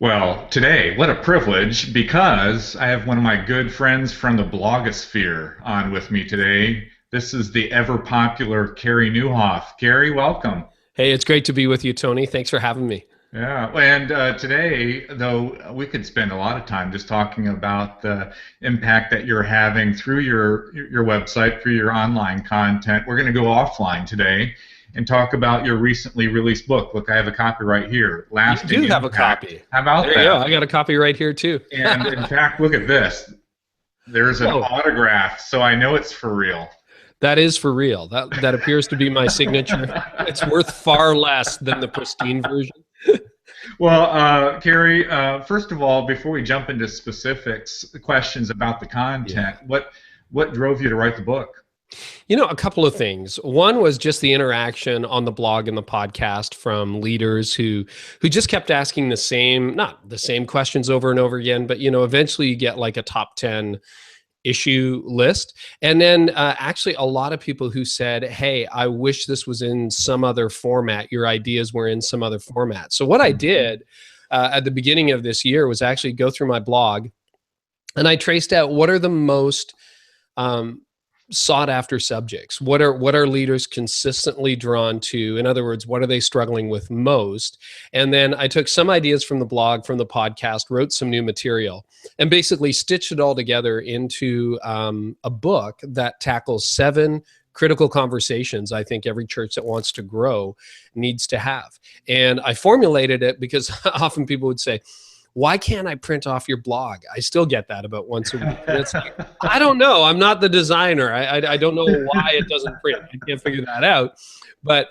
Well, today, what a privilege because I have one of my good friends from the blogosphere on with me today. This is the ever popular Carey Nieuwhof. Carey, welcome. Hey, it's great to be with you, Tony. Thanks for having me. Yeah, and today, though, we could spend a lot of time just talking about the impact that you're having through your website, through your online content. We're going to go offline today and talk about your recently released book. Look, I have a copy right here, You Lasting do have a Impact. copy. How about There you go. that? I got a copy right here too. And in fact, look at this. There's an Whoa, autograph, so I know it's for real. that is for real. That appears to be my signature. It's worth far less than the pristine version. Well, Carrie, first of all, before we jump into specifics, questions about the Yeah. content, what drove you to write the book? A couple of things. One was just the interaction on the blog and the podcast from leaders who just kept asking the same, not the same questions over and over again, but eventually you get like a top 10 issue list. And then actually a lot of people who said, hey, I wish this was in some other format. Your ideas were in some other format. So what I did at the beginning of this year was actually go through my blog and I traced out what are the most um, sought after subjects. What are leaders consistently drawn to? In other words, what are they struggling with most? And then I took some ideas from the blog, from the podcast, wrote some new material, and basically stitched it all together into a book that tackles 7 critical conversations I think every church that wants to grow needs to have. And I formulated it because often people would say, why can't I print off your blog? I still get that about once a week. And it's like, I don't know. I'm not the designer. I don't know why it doesn't print. I can't figure that out. But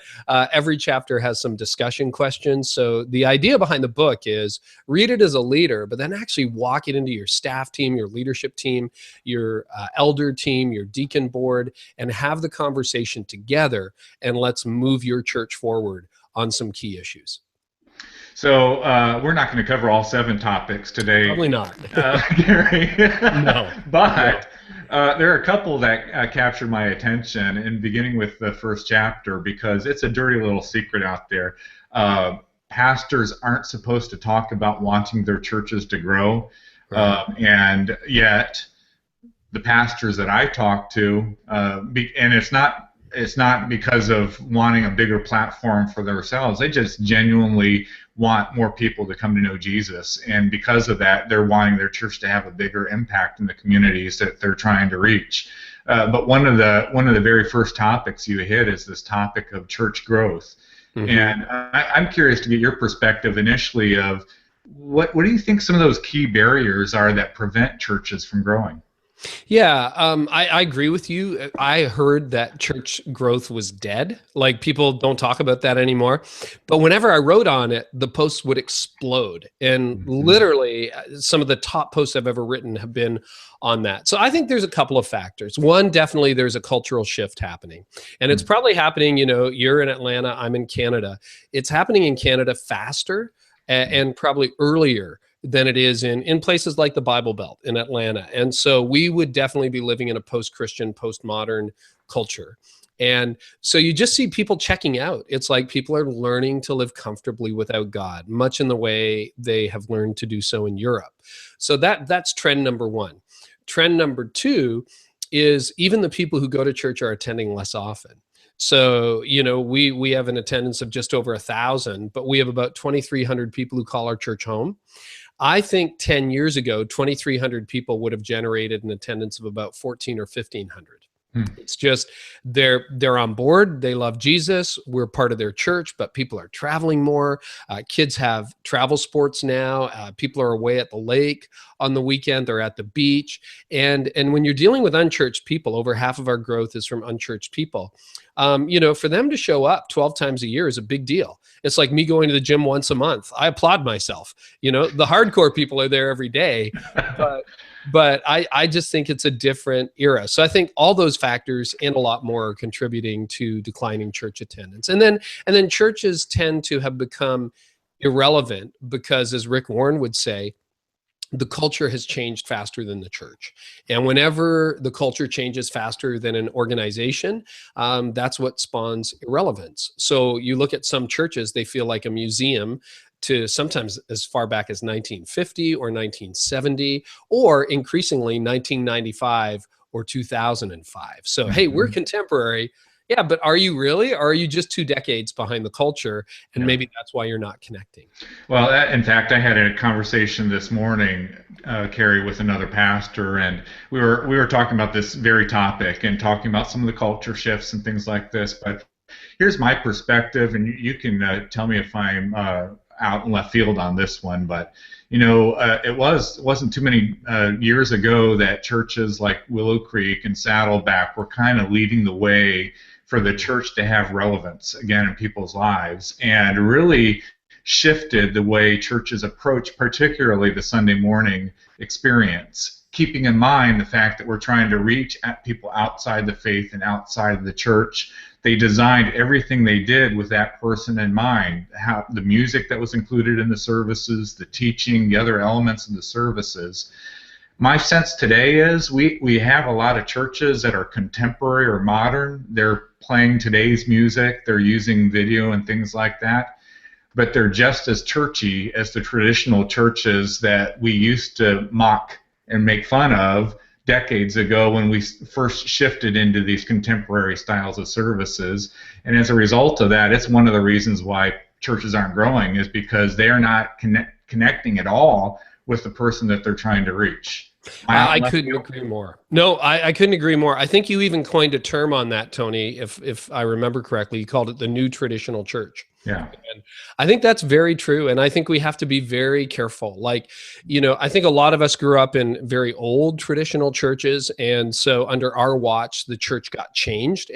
every chapter has some discussion questions. So the idea behind the book is read it as a leader, but then actually walk it into your staff team, your leadership team, your elder team, your deacon board, and have the conversation together. And let's move your church forward on some key issues. So we're not going to cover all 7 topics today, Probably not. Gary, No, no. but there are a couple that captured my attention, and beginning with the first chapter because it's a dirty little secret out there. Pastors aren't supposed to talk about wanting their churches to grow, Right. and yet the pastors that I talk to, and it's not because of wanting a bigger platform for themselves. They just genuinely want more people to come to know Jesus, and because of that, they're wanting their church to have a bigger impact in the communities that they're trying to reach. But one of the very first topics you hit is this topic of church growth, Hmm. and I'm curious to get your perspective initially of what do you think some of those key barriers are that prevent churches from growing? Yeah, I agree with you. I heard that church growth was dead. Like people don't talk about that anymore. But whenever I wrote on it, the posts would explode. And Mhm. literally, some of the top posts I've ever written have been on that. So I think there's a couple of factors. One, definitely there's a cultural shift happening. And it's probably happening, you're in Atlanta, I'm in Canada. It's happening in Canada faster and probably earlier than it is in places like the Bible Belt in Atlanta. And so we would definitely be living in a post-Christian, postmodern culture. And so you just see people checking out. It's like people are learning to live comfortably without God, much in the way they have learned to do so in Europe. So that's trend number one. Trend number two is even the people who go to church are attending less often. So, we have an attendance of just over 1,000, but we have about 2,300 people who call our church home. I think 10 years ago, 2,300 people would have generated an attendance of about 14 or 1,500. Hmm. It's just they're on board. They love Jesus. We're part of their church, but people are traveling more. Kids have travel sports now. People are away at the lake on the weekend. They're at the beach, and when you're dealing with unchurched people, over half of our growth is from unchurched people. For them to show up 12 times a year is a big deal. It's like me going to the gym once a month. I applaud myself. The hardcore people are there every day, but I just think it's a different era. So I think all those factors and a lot more are contributing to declining church attendance. And then churches tend to have become irrelevant because, as Rick Warren would say, the culture has changed faster than the church. And whenever the culture changes faster than an organization, that's what spawns irrelevance. So you look at some churches, they feel like a museum to sometimes as far back as 1950 or 1970, or increasingly 1995 or 2005. So, hey, we're contemporary. Yeah, but are you really? Or are you just 2 decades behind the culture? And maybe that's why you're not connecting. Well, in fact, I had a conversation this morning, Carey, with another pastor, and we were talking about this very topic and talking about some of the culture shifts and things like this. But here's my perspective, and you can tell me if I'm out in left field on this one. But it wasn't too many years ago that churches like Willow Creek and Saddleback were kind of leading the way for the church to have relevance again in people's lives, and really shifted the way churches approach, particularly the Sunday morning experience, keeping in mind the fact that we're trying to reach at people outside the faith and outside of the church. They designed everything they did with that person in mind, how the music that was included in the services, the teaching, the other elements of the services. My sense today is we have a lot of churches that are contemporary or modern. They're playing today's music, they're using video and things like that, but they're just as churchy as the traditional churches that we used to mock and make fun of decades ago when we first shifted into these contemporary styles of services. And as a result of that, it's one of the reasons why churches aren't growing, is because they are not connecting at all with the person that they're trying to reach. I couldn't agree more. No, I couldn't agree more. I think you even coined a term on that, Tony, if I remember correctly. You called it the new traditional church. Yeah. And I think that's very true. And I think we have to be very careful. Like, I think a lot of us grew up in very old traditional churches. And so under our watch, the church got changed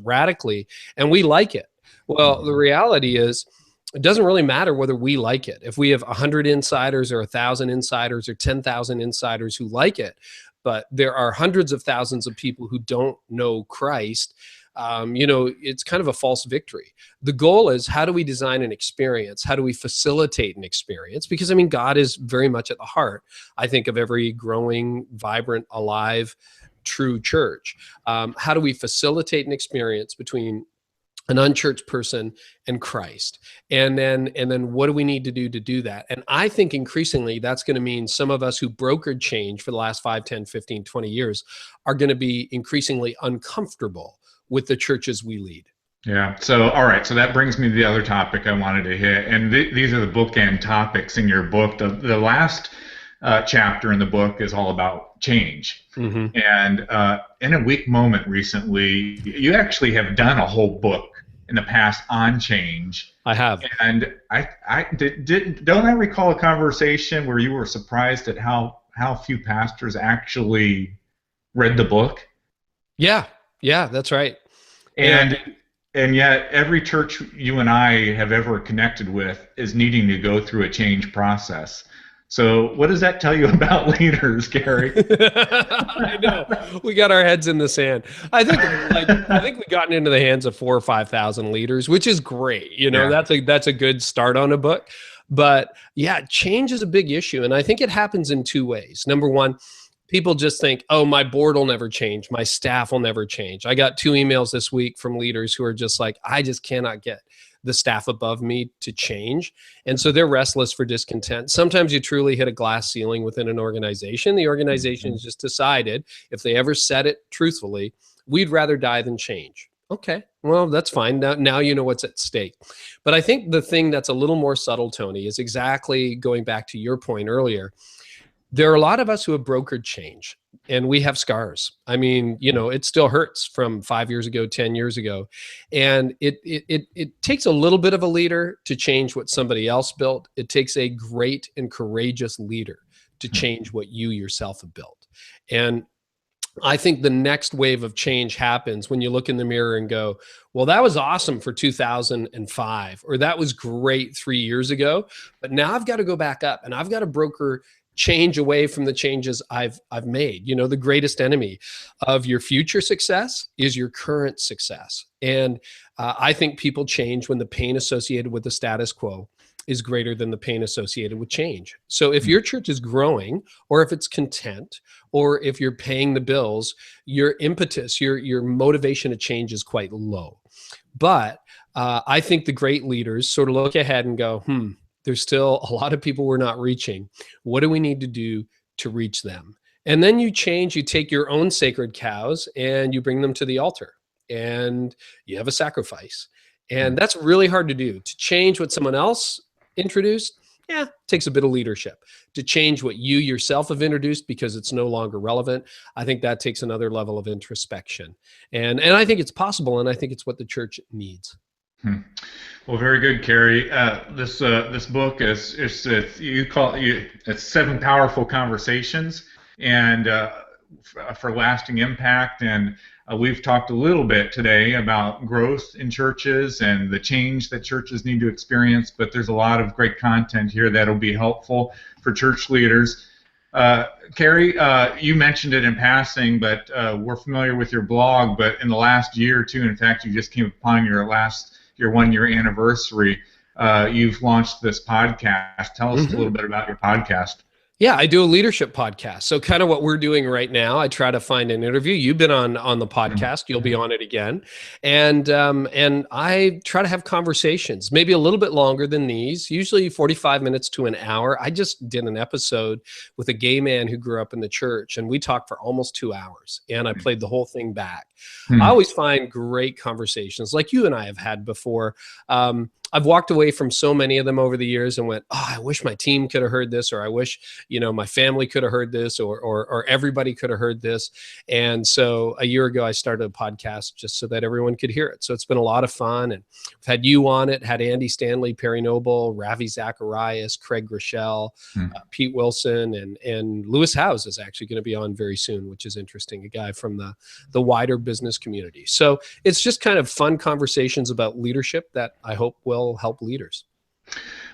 radically. And we like it. Well, the reality is, it doesn't really matter whether we like it. If we have 100 insiders or 1,000 insiders or 10,000 insiders who like it, but there are hundreds of thousands of people who don't know Christ, it's kind of a false victory. The goal is, how do we design an experience? How do we facilitate an experience? Because, God is very much at the heart, I think, of every growing, vibrant, alive, true church. How do we facilitate an experience between an unchurched person and Christ? And then what do we need to do that? And I think increasingly that's going to mean some of us who brokered change for the last 5, 10, 15, 20 years are going to be increasingly uncomfortable with the churches we lead. Yeah. So, all right. So that brings me to the other topic I wanted to hit. And these are the bookend topics in your book. The last chapter in the book is all about change. Mm-hmm. And in a weak moment recently, you actually have done a whole book in the past on change. I have. And don't I recall a conversation where you were surprised at how few pastors actually read the book? Yeah, that's right. And yet every church you and I have ever connected with is needing to go through a change process. So what does that tell you about leaders, Carey? I know. We got our heads in the sand. I think we've gotten into the hands of 4,000 or 5,000 leaders, which is great. That's a good start on a book. But yeah, change is a big issue. And I think it happens in two ways. Number one, people just think, oh, my board will never change. My staff will never change. I got 2 emails this week from leaders who are just like, I just cannot get the staff above me to change. And so they're restless for discontent. Sometimes you truly hit a glass ceiling within an organization. The organization has just decided, if they ever said it truthfully, we'd rather die than change. Okay, well, that's fine. Now you know what's at stake. But I think the thing that's a little more subtle, Tony, is exactly going back to your point earlier. There are a lot of us who have brokered change, and we have scars. It still hurts from 5 years ago, 10 years ago. And it takes a little bit of a leader to change what somebody else built. It takes a great and courageous leader to change what you yourself have built. And I think the next wave of change happens when you look in the mirror and go, well, that was awesome for 2005, or that was great 3 years ago, but now I've got to go back up and I've got to broker change away from the changes I've made. The greatest enemy of your future success is your current success. And I think people change when the pain associated with the status quo is greater than the pain associated with change. So if your church is growing, or if it's content, or if you're paying the bills, your impetus, your motivation to change is quite low. But I think the great leaders sort of look ahead and go, There's still a lot of people we're not reaching. What do we need to do to reach them? And then you take your own sacred cows and you bring them to the altar and you have a sacrifice. And that's really hard to do. To change what someone else introduced, yeah, takes a bit of leadership. To change what you yourself have introduced because it's no longer relevant, I think that takes another level of introspection. And I think it's possible, and I think it's what the church needs. Well, very good, Carey. This book is it's 7 Powerful Conversations, and for lasting impact. And we've talked a little bit today about growth in churches and the change that churches need to experience. But there's a lot of great content here that'll be helpful for church leaders. Carey, you mentioned it in passing, but we're familiar with your blog. But in the last year or two, in fact, you just came upon your 1-year anniversary. You've launched this podcast. Tell us a little bit about your podcast. Yeah, I do a leadership podcast. So kind of what we're doing right now, I try to find an interview. You've been on the podcast. You'll be on it again. And I try to have conversations, maybe a little bit longer than these, usually 45 minutes to an hour. I just did an episode with a gay man who grew up in the church, and we talked for almost 2 hours, and I played the whole thing back. I always find great conversations like you and I have had before. I've walked away from so many of them over the years and went, oh, I wish my team could have heard this, or I wish, my family could have heard this, or everybody could have heard this. And so a year ago, I started a podcast just so that everyone could hear it. So it's been a lot of fun. And we've had you on it, had Andy Stanley, Perry Noble, Ravi Zacharias, Craig Rochelle, Pete Wilson, and Lewis Howes is actually going to be on very soon, which is interesting, a guy from the wider business community. So it's just kind of fun conversations about leadership that I hope will help leaders.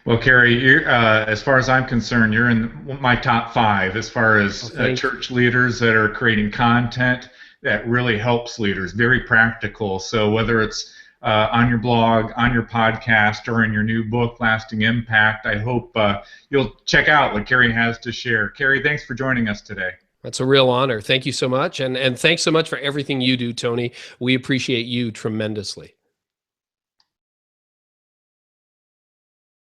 Well, Carey, as far as I'm concerned, you're in my top 5 as far as church leaders that are creating content that really helps leaders, very practical. So whether it's on your blog, on your podcast, or in your new book, Lasting Impact, I hope you'll check out what Carey has to share. Carey, thanks for joining us today. That's a real honor. Thank you so much. And thanks so much for everything you do, Tony. We appreciate you tremendously.